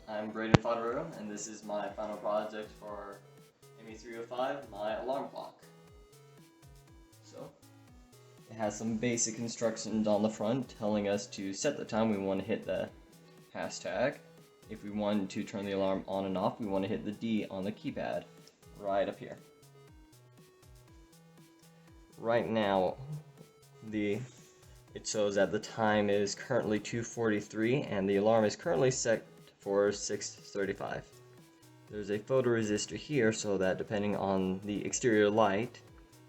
I'm Braden Fodero, and this is my final project for ME305, my alarm clock. So, it has some basic instructions on the front telling us to set the time. We want to hit the hashtag. If we want to turn the alarm on and off, we want to hit the D on the keypad right up here. Right now, it shows that the time is currently 2:43 and the alarm is currently set for 6:35. There's a photoresistor here so that depending on the exterior light,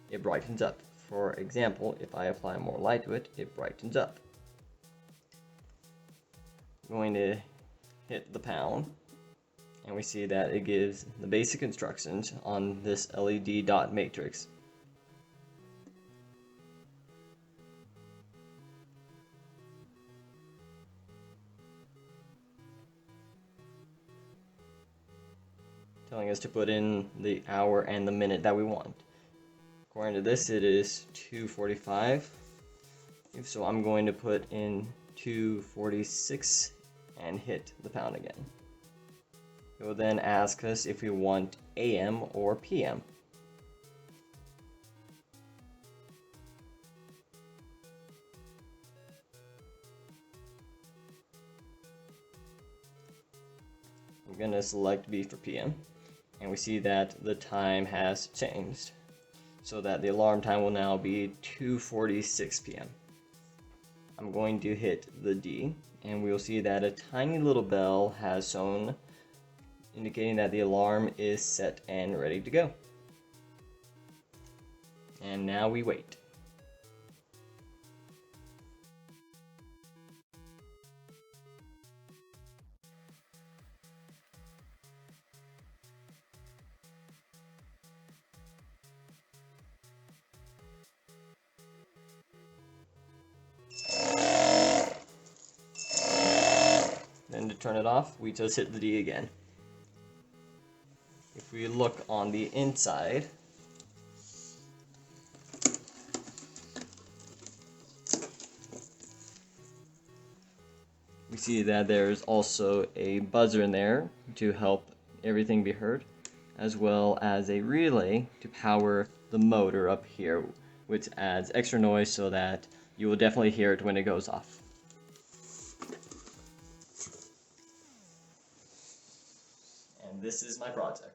it brightens up. For example, if I apply more light to it, it brightens up. I'm going to hit the pound, and we see that it gives the basic instructions on this LED dot matrix. Telling us to put in the hour and the minute that we want. According to this, it is 2:45. So I'm going to put in 2:46 and hit the pound again. It will then ask us if we want AM or PM. I'm going to select B for PM, and we see that the time has changed, so that the alarm time will now be 2:46 PM. I'm going to hit the D, and we'll see that a tiny little bell has shown, indicating that the alarm is set and ready to go. And now we wait. Then to turn it off, we just hit the D again. If we look on the inside, we see that there's also a buzzer in there to help everything be heard, as well as a relay to power the motor up here, which adds extra noise so that you will definitely hear it when it goes off. And this is my project.